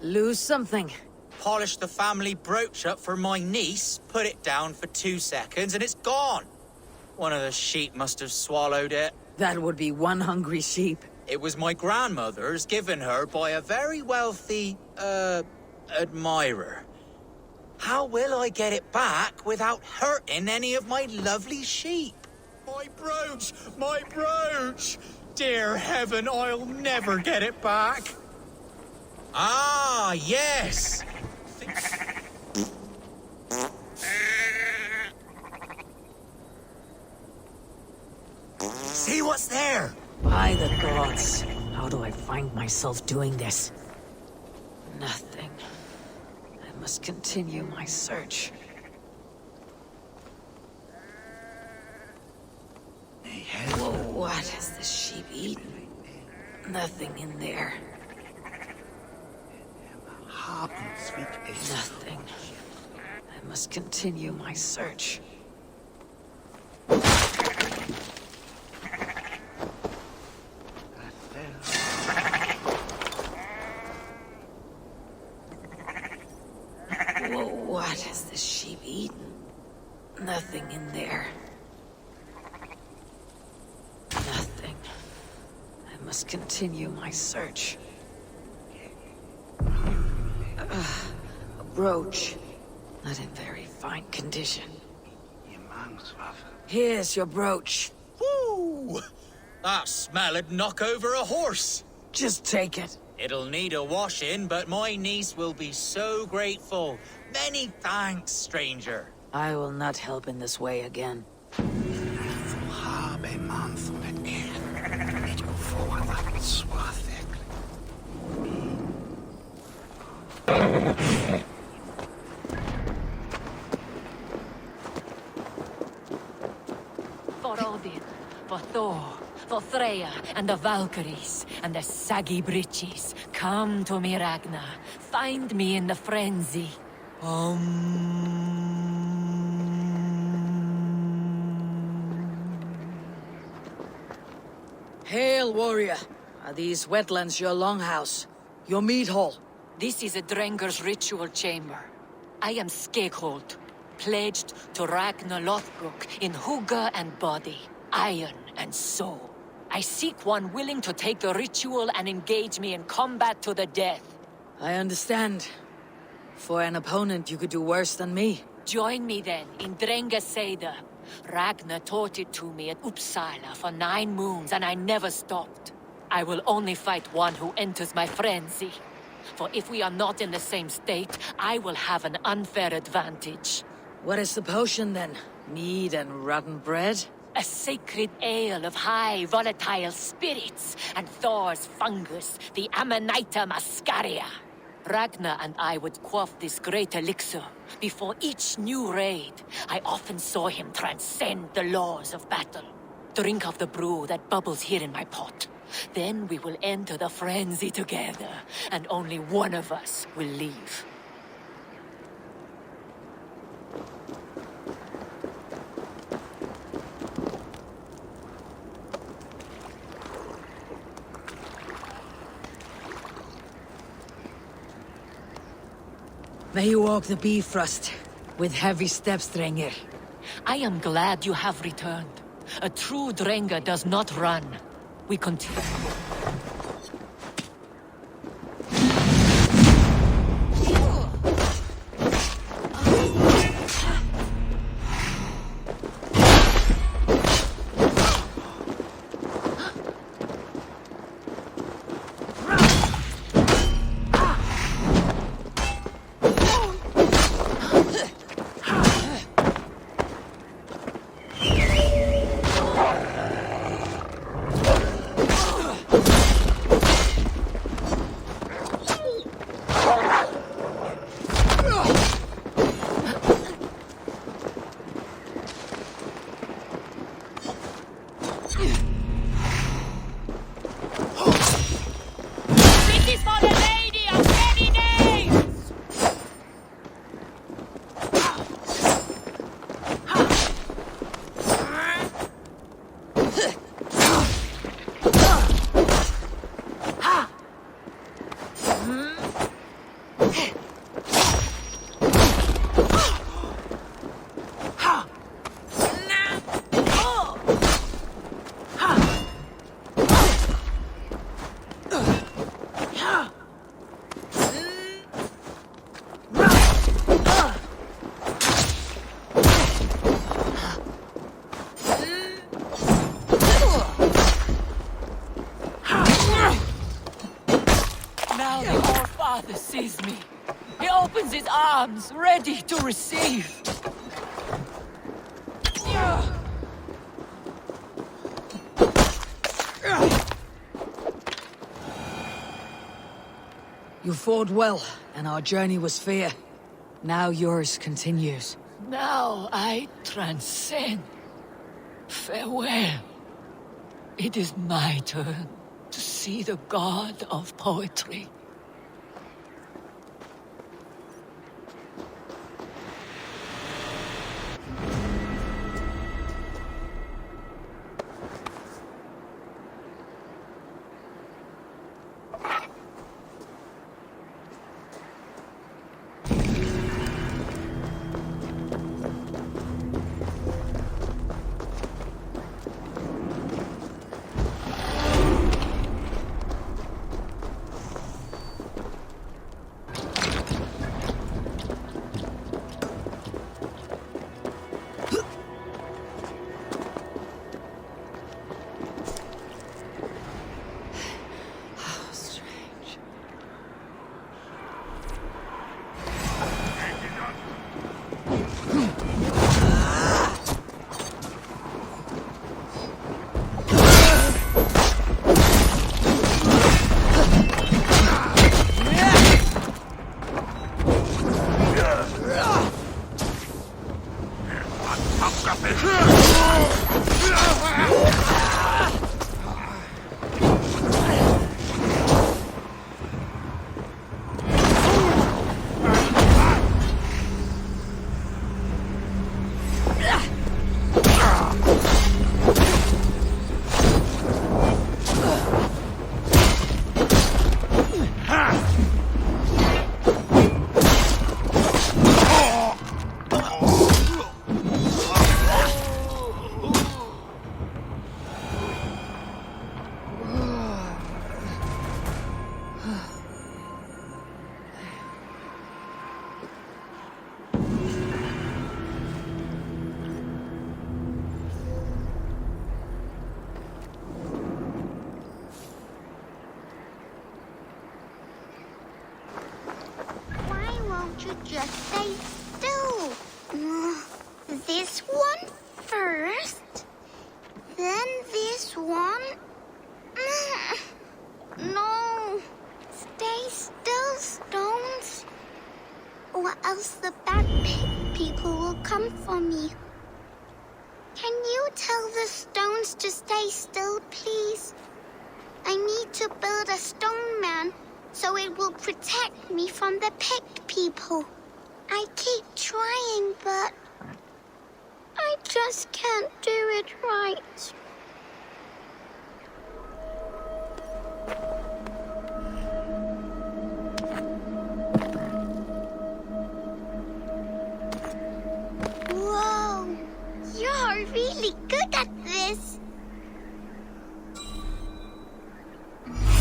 Lose something. Polished the family brooch up for my niece, put it down for 2 seconds, and it's gone. One of the sheep must have swallowed it. That would be one hungry sheep. It was my grandmother's, given her by a very wealthy, admirer. How will I get it back without hurting any of my lovely sheep? My brooch! My brooch! Dear heaven, I'll never get it back. Ah, yes! See what's there? By the gods. How do I find myself doing this? Nothing. I must continue my search. Whoa, what has the sheep eaten? Nothing in there. Nothing. I must continue my search. Whoa, what has the sheep eaten? Nothing in there. Nothing. I must continue my search. A brooch. Not in very fine condition. Here's your brooch. Woo! That smell'd knock over a horse. Just take it. It'll need a washing, but my niece will be so grateful. Many thanks, stranger. I will not help in this way again. For Odin, for Thor, for Freya, and the Valkyries, and the saggy breeches, come to me, Ragnar. Find me in the frenzy. Hail, warrior. Are these wetlands your longhouse? Your meat hall? This is a Drenger's ritual chamber. I am Skegghold, pledged to Ragnar Lothbrok in hugger and body, iron and soul. I seek one willing to take the ritual and engage me in combat to the death. I understand. For an opponent, you could do worse than me. Join me then in Drenga Seder. Ragnar taught it to me at Uppsala for 9 moons, and I never stopped. I will only fight one who enters my frenzy. For if we are not in the same state, I will have an unfair advantage. What is the potion, then? Mead and rotten bread? A sacred ale of high volatile spirits, and Thor's fungus, the Amanita muscaria. Ragnar and I would quaff this great elixir. Before each new raid, I often saw him transcend the laws of battle. Drink of the brew that bubbles here in my pot. Then we will enter the frenzy together, and only one of us will leave. May you walk the Bifrost with heavy steps, Drenger. I am glad you have returned. A true Drenga does not run. We continue. Father sees me. He opens his arms, ready to receive. You fought well, and our journey was fair. Now yours continues. Now I transcend. Farewell. It is my turn to see the god of poetry. Just stay still. This one first, then this one. No, stay still, stones, or else the bad people will come for me. Can you tell the stones to stay still, please? I need to build a stone man so it will protect me from the picked people. I keep trying, but I just can't do it right. Whoa, you're really good at this.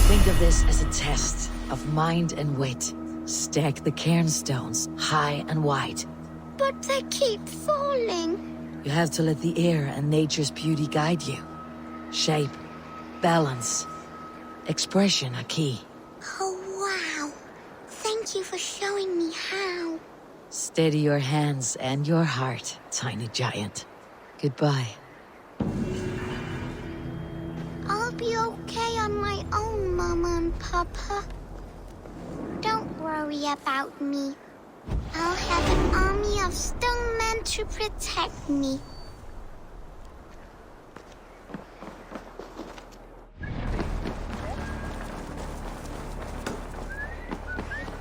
Think of this as a test of mind and wit. Stack the cairnstones high and wide. But they keep falling. You have to let the air and nature's beauty guide you. Shape, balance, expression are key. Oh, wow. Thank you for showing me how. Steady your hands and your heart, tiny giant. Goodbye. I'll be okay on my own, Mama and Papa. Don't worry about me. I'll have an army of stone men to protect me.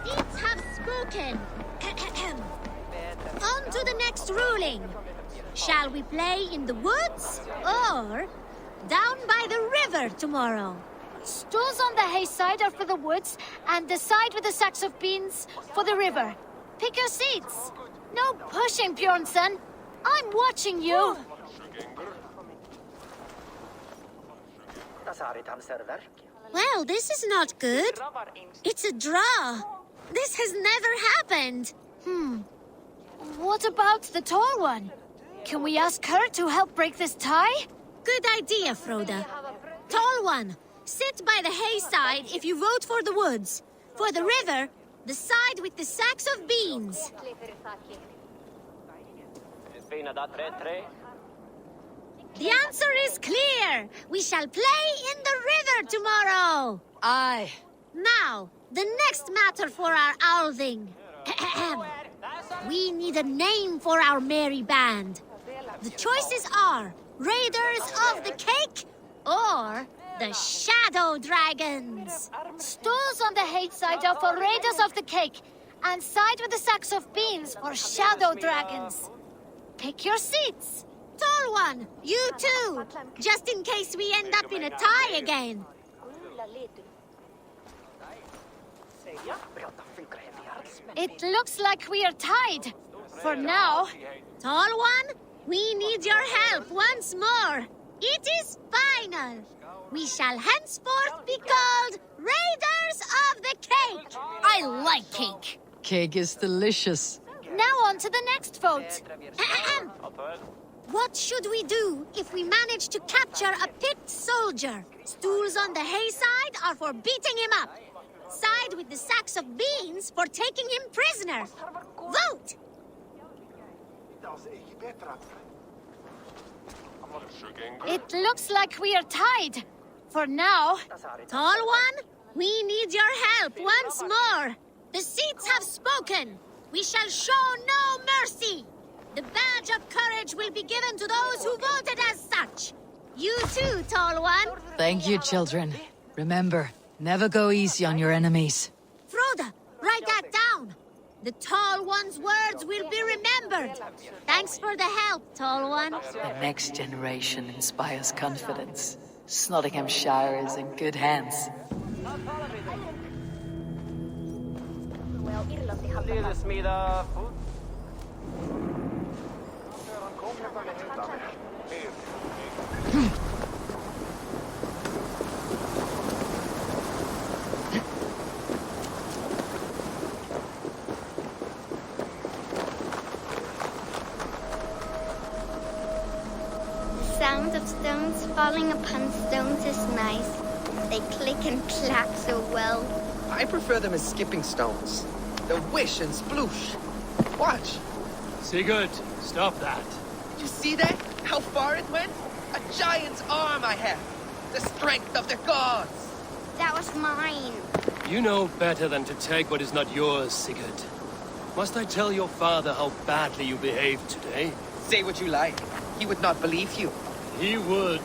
Deeds have spoken. On to the next ruling. Shall we play in the woods or down by the river tomorrow? Stools on the hay side are for the woods, and the side with the sacks of beans for the river. Pick your seats. No pushing, Bjornsson. I'm watching you. Well, this is not good. It's a draw. This has never happened. What about the tall one? Can we ask her to help break this tie? Good idea, Froda. Tall one, sit by the hay side if you vote for the woods. For the river, The side with the sacks of beans. The answer is clear. We shall play in the river tomorrow. Aye. Now, the next matter for our Alving. We need a name for our merry band. The choices are Raiders of the Cake or the Shadow Dragons. Stools on the hay side are for Raiders of the Cake, and side with the sacks of beans for Shadow Dragons. Pick your seats. Tall one, you too, just in case we end up in a tie again. It looks like we are tied. For now. Tall one, we need your help once more. It is final. We shall henceforth be called Raiders of the Cake. I like cake. Cake is delicious. Now on to the next vote. What should we do if we manage to capture a picked soldier? Stools on the hay side are for beating him up. Side with the sacks of beans for taking him prisoner. Vote! It looks like we are tied. For now. Tall one, we need your help once more. The seats have spoken. We shall show no mercy. The badge of courage will be given to those who voted as such. You too, Tall one. Thank you, children. Remember, never go easy on your enemies. Froda, write that down. The Tall One's words will be remembered. Thanks for the help, Tall One. The next generation inspires confidence. Nottinghamshire is in good hands. The sound of stones falling upon stones is nice. They click and clack so well. I prefer them as skipping stones. The whish and sploosh. Watch. Sigurd, stop that. Did you see that? How far it went? A giant's arm I have. The strength of the gods. That was mine. You know better than to take what is not yours, Sigurd. Must I tell your father how badly you behaved today? Say what you like. He would not believe you. He would.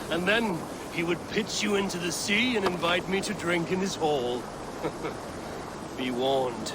And then he would pitch you into the sea and invite me to drink in his hall. Be warned.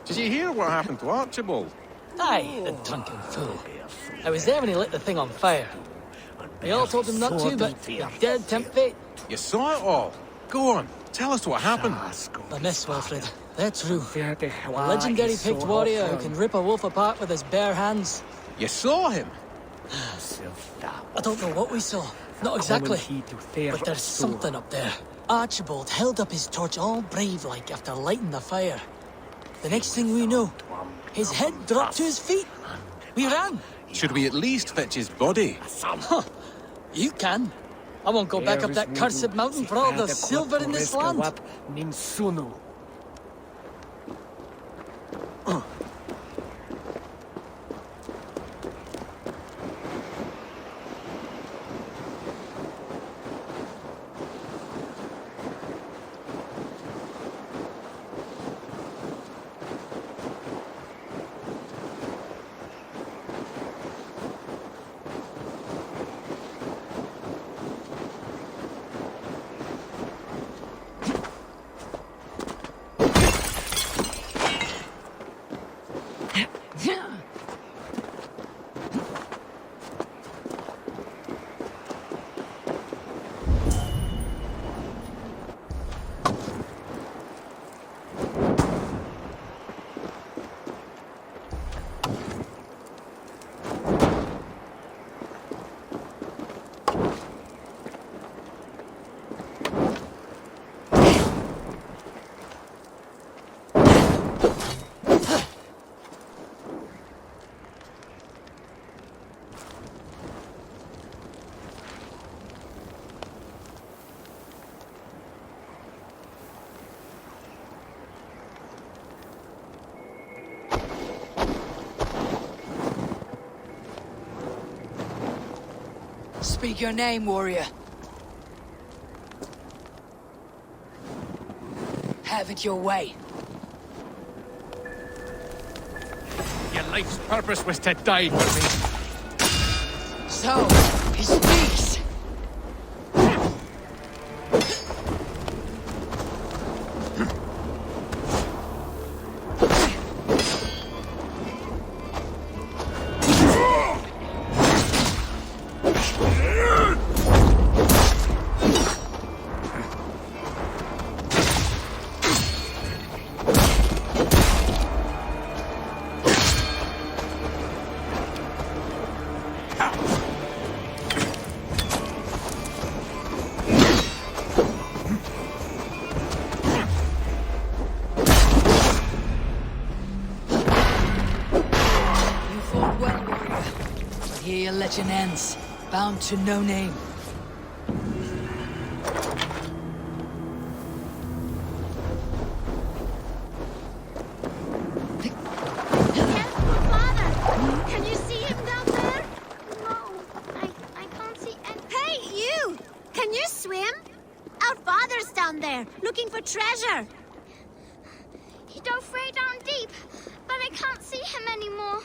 Did you hear what happened to Archibald? Aye, the drunken fool. I was there when he lit the thing on fire. They all told him not to, but they're dead tempt fate. You saw it all. Go on, tell us what happened. The miss, Wilfred. They're true. A legendary picked warrior who can rip a wolf apart with his bare hands. You saw him? I don't know what we saw. Not exactly. But there's something up there. Archibald held up his torch all brave-like after lighting the fire. The next thing we know, his head dropped to his feet. We ran. Should we at least fetch his body? Huh. You can. I won't go back up that cursed mountain for all the silver in this land. Speak your name, warrior. Have it your way. Your life's purpose was to die for me. So, he speaks. Here your legend ends, bound to no name. Father! Can you see him down there? No, I can't see any. Hey, you! Can you swim? Our father's down there, looking for treasure. He dove way down deep, but I can't see him anymore.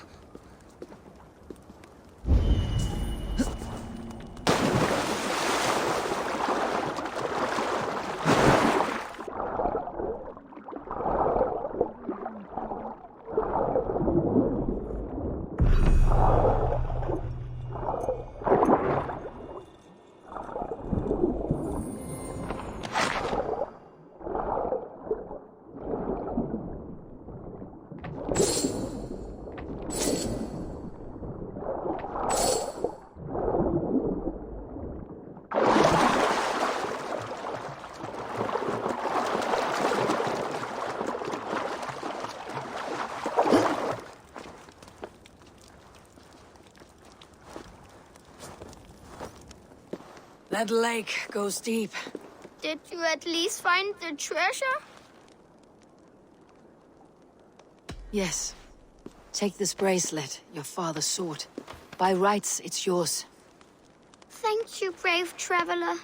That lake goes deep. Did you at least find the treasure? Yes. Take this bracelet, your father sought. By rights, it's yours. Thank you, brave traveler.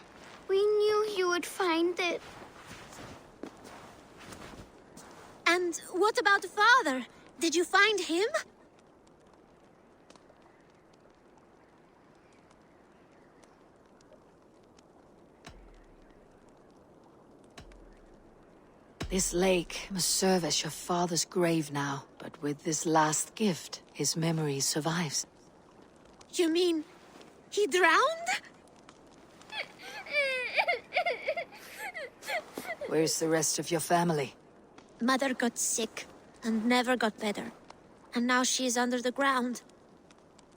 We knew you would find it. And what about father? Did you find him? This lake must serve as your father's grave now, but with this last gift, his memory survives. You mean he drowned? Where's the rest of your family? Mother got sick and never got better. And now she is under the ground.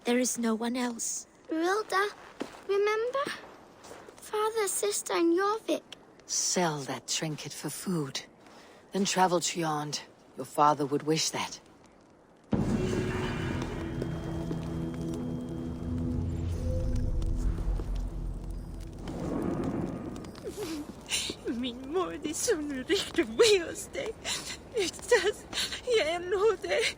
There is no one else. Rilda, remember? Father, sister, and Jorvik. Sell that trinket for food. Then travel to Yond. Your father would wish that. Min mor är så nu riktigt med hos dig. Utas, jag är nog dig.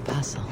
puzzle.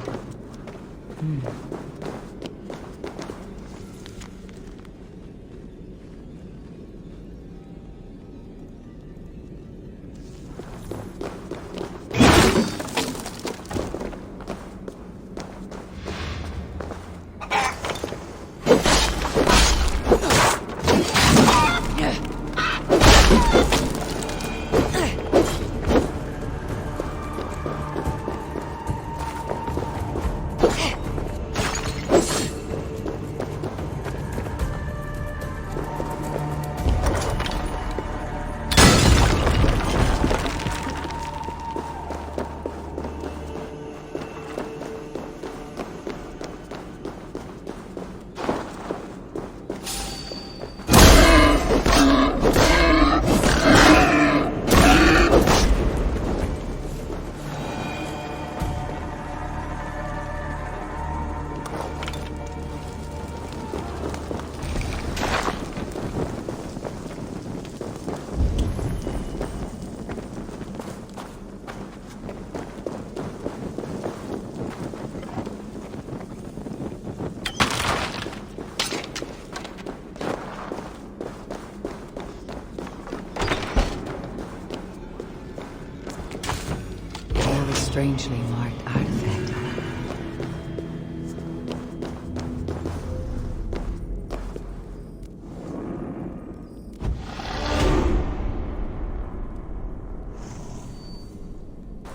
Strangely marked artifact.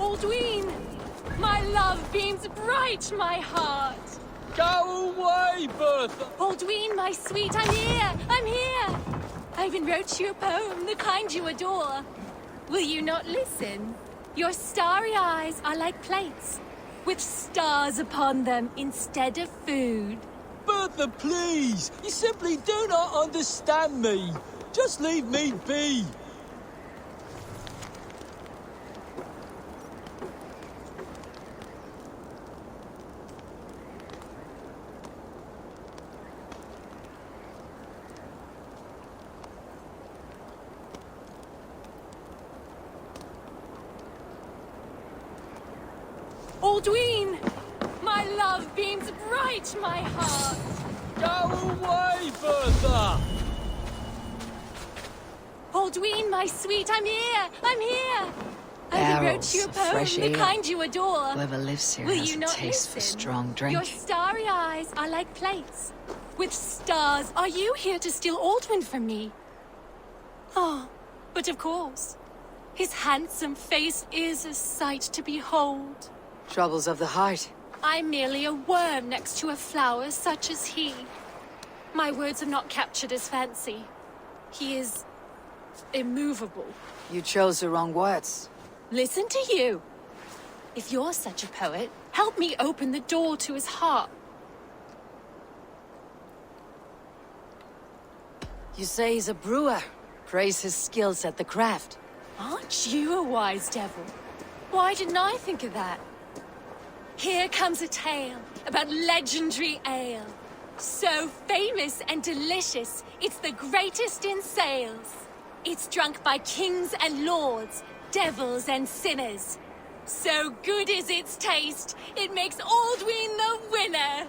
Aldwine! My love beams bright, my heart! Go away, Bertha! Aldwine, my sweet, I'm here! I'm here! I even wrote you a poem, the kind you adore. Will you not listen? Your starry eyes are like plates, with stars upon them instead of food. Bertha, please! You simply do not understand me! Just leave me be! Aldwine! My love beams bright, my heart! Go away, Bertha! Aldwine, my sweet, I'm here! I'm here! I even wrote you a poem, fresh the ale. kind you adore. Whoever lives here Will has you a not taste for listen? strong drink. Your starry eyes are like plates, with stars. Are you here to steal Aldwin from me? Oh, but of course. His handsome face is a sight to behold. Troubles of the heart. I'm merely a worm next to a flower such as he. My words have not captured his fancy. He is immovable. You chose the wrong words. Listen to you. If you're such a poet, help me open the door to his heart. You say he's a brewer. Praise his skills at the craft. Aren't you a wise devil? Why didn't I think of that? Here comes a tale about legendary ale. So famous and delicious, it's the greatest in sales. It's drunk by kings and lords, devils and sinners. So good is its taste, it makes Aldwin the winner.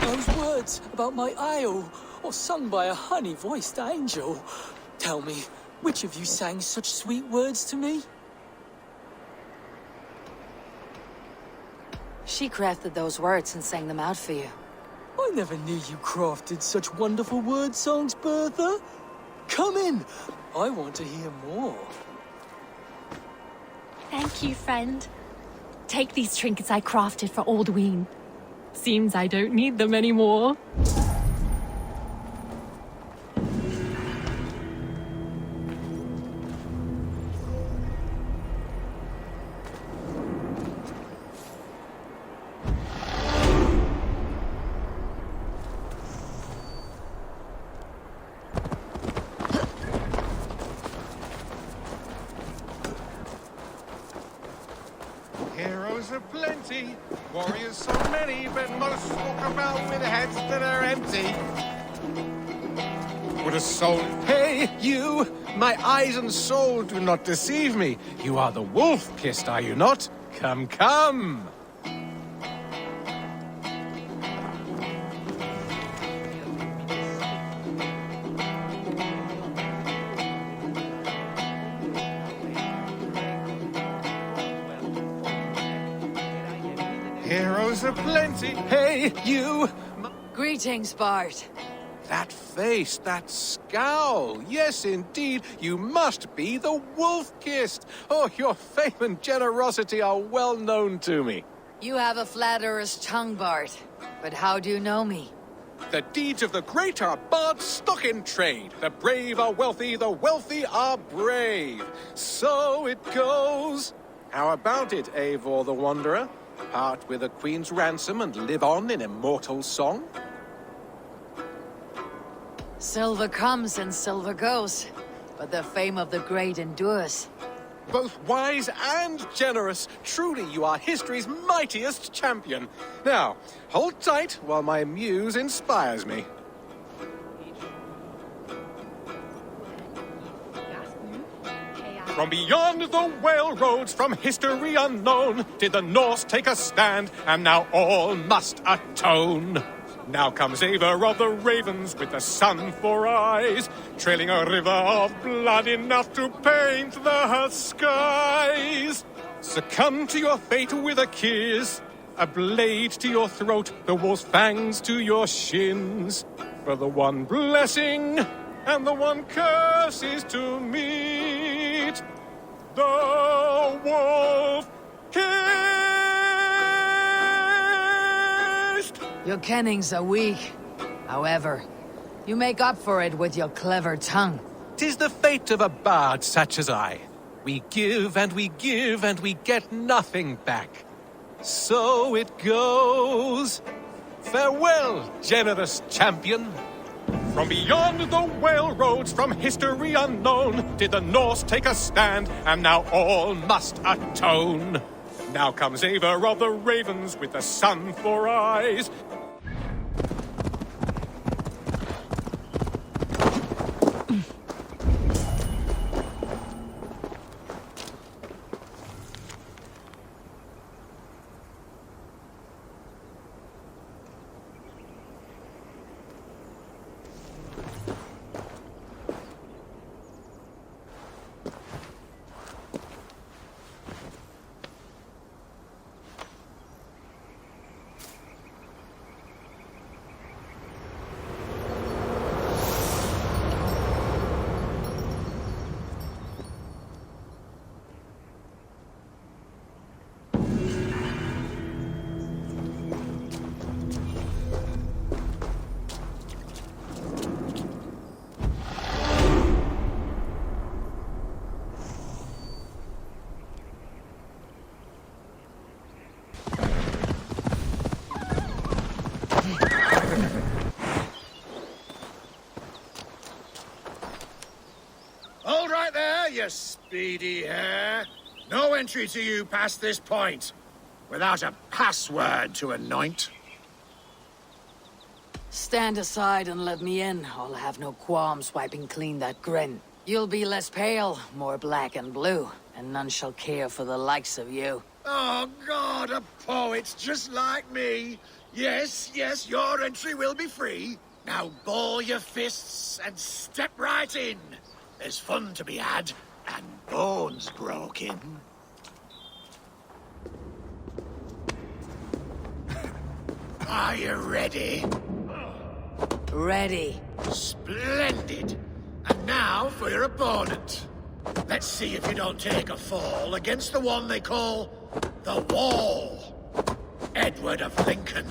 Those words about my ale, or sung by a honey-voiced angel. Tell me, which of you sang such sweet words to me? She crafted those words and sang them out for you. I never knew you crafted such wonderful word songs, Bertha. Come in. I want to hear more. Thank you, friend. Take these trinkets I crafted for Aldwin. Seems I don't need them anymore. Heroes are plenty, warriors so many, but most walk about with heads that are empty. Would a soul... Hey, you! My eyes and soul do not deceive me. You are the wolf-kissed, are you not? Come, come! Heroes aplenty. Hey, you! Greetings, Bart. That face, that scowl. Yes, indeed, you must be the Wolf-Kissed. Oh, your fame and generosity are well known to me. You have a flatterer's tongue, Bart. But how do you know me? The deeds of the great are bards stock in trade. The brave are wealthy, the wealthy are brave. So it goes. How about it, Eivor the Wanderer? Part with a queen's ransom and live on in immortal song? Silver comes and silver goes, but the fame of the great endures. Both wise and generous. Truly, you are history's mightiest champion. Now, hold tight while my muse inspires me. From beyond the whale roads, from history unknown, did the Norse take a stand, and now all must atone. Now comes Eivor of the Ravens with the sun for eyes, trailing a river of blood enough to paint the skies. Succumb to your fate with a kiss, a blade to your throat, the wolf's fangs to your shins. For the one blessing and the one curse is to meet the wolf kissed. Your kennings are weak. However, you make up for it with your clever tongue. 'Tis the fate of a bard such as I. We give and we give and we get nothing back. So it goes. Farewell, generous champion. From beyond the whale roads, from history unknown, did the Norse take a stand, and now all must atone. Now comes Eivor of the Ravens with the sun for eyes. Hold right there, you speedy hare. No entry to you past this point, without a password to anoint. Stand aside and let me in. I'll have no qualms wiping clean that grin. You'll be less pale, more black and blue, and none shall care for the likes of you. Oh, God, a poet's just like me. Yes, yes, your entry will be free. Now ball your fists and step right in. There's fun to be had, and bones broken. Are you ready? Ready. Splendid. And now for your opponent. Let's see if you don't take a fall against the one they call the Wall. Edward of Lincoln.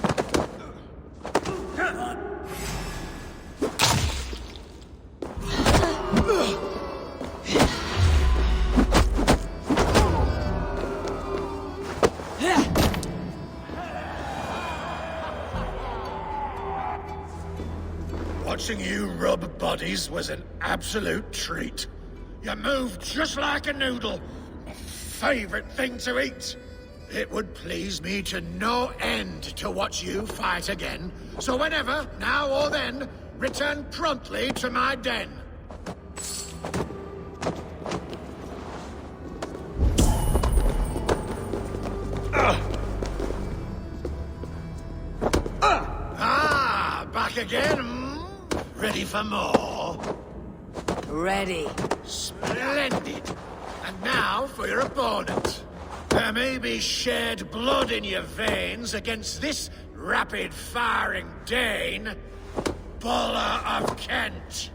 Watching you rub bodies was an absolute treat. You moved just like a noodle. My favorite thing to eat. It would please me to no end to watch you fight again. So whenever, now or then, return promptly to my den. Back again? Ready for more? Ready. Splendid. And now for your opponent. There may be shed blood in your veins against this rapid-firing Dane, Buller of Kent.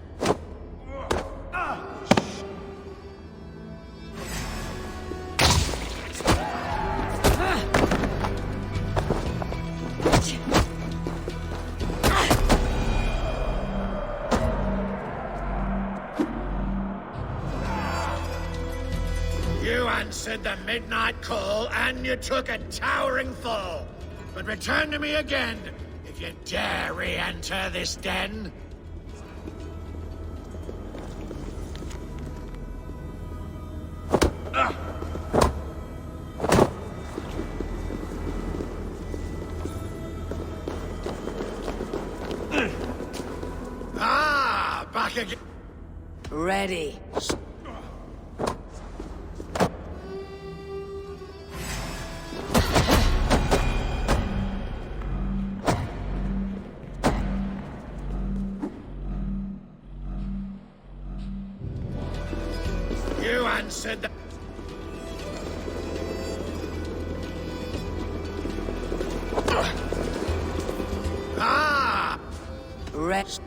You answered the midnight call, and you took a towering fall. But return to me again, if you dare re-enter this den. Back again. Ready. You answered the... Rest.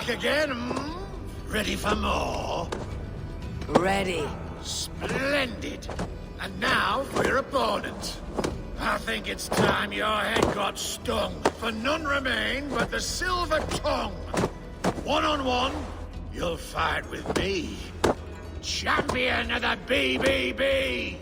Again? Ready for more? Ready. Splendid. And now for your opponent. I think it's time your head got stung, for none remain but the silver tongue. One-on-one, you'll fight with me. Champion of the BBB!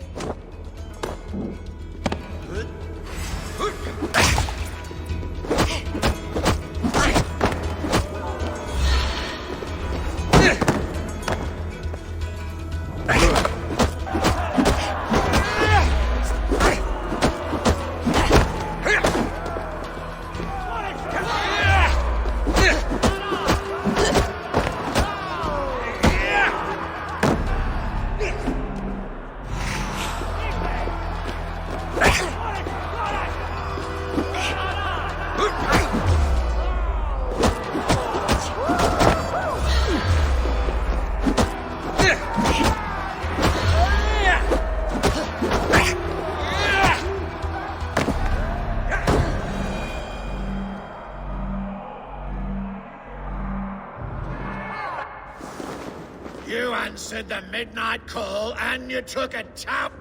You answered the midnight call, and you took a tap.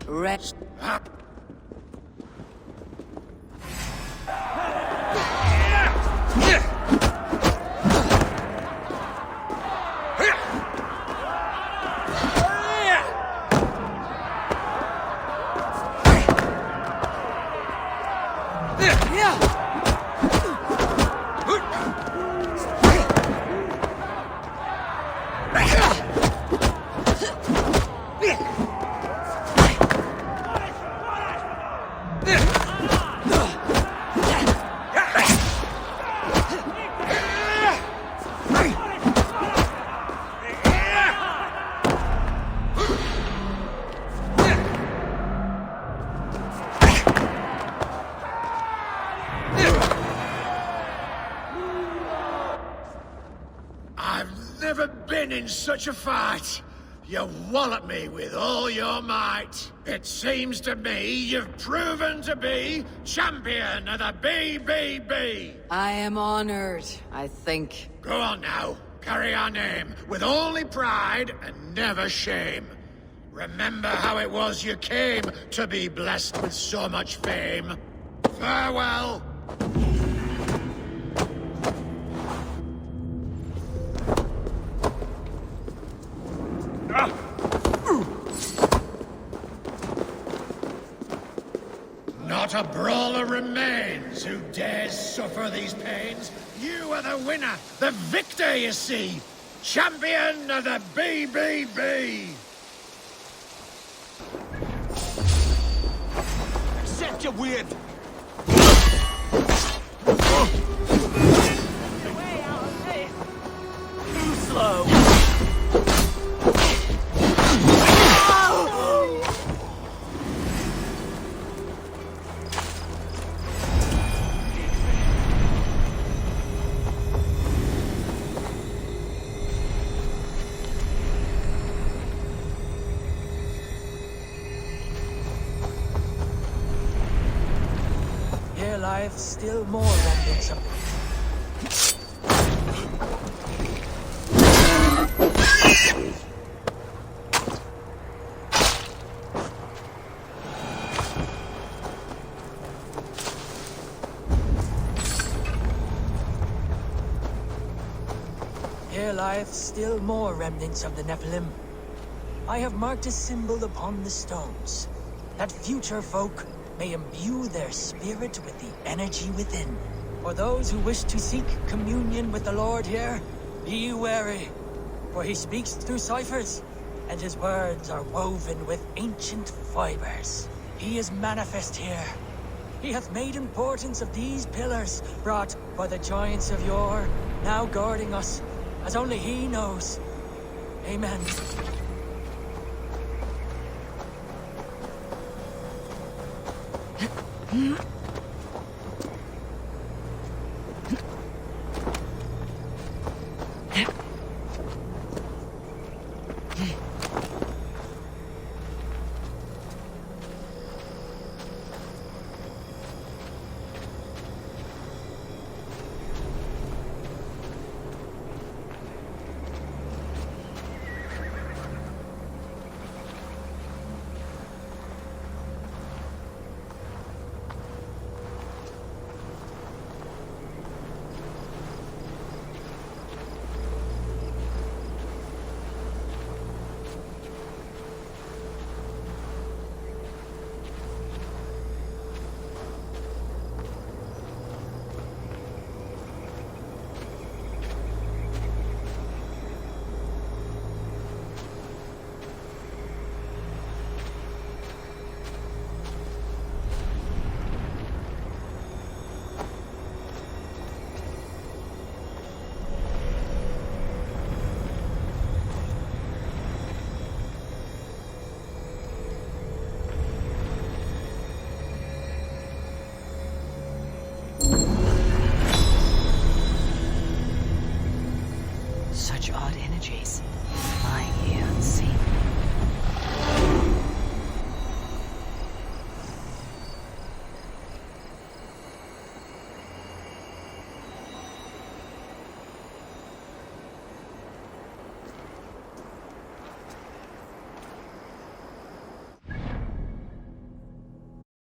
Rest. I've never been in such a fight. You wallop me with all your might. It seems to me you've proven to be champion of the BBB. I am honored, I think. Go on now. Carry our name with only pride and never shame. Remember how it was you came to be blessed with so much fame. Farewell. Not a brawler remains who dares suffer these pains. You are the winner, the victor, you see. Champion of the BBB. Accept your weird. Too slow. Here lieth still more remnants of Here lieth still more remnants of the Nephilim. I have marked a symbol upon the stones, that future folk may imbue their spirit with the energy within. For those who wish to seek communion with the Lord here, be wary, for he speaks through ciphers, and his words are woven with ancient fibers. He is manifest here. He hath made importance of these pillars, brought by the giants of yore, now guarding us, as only he knows. Amen.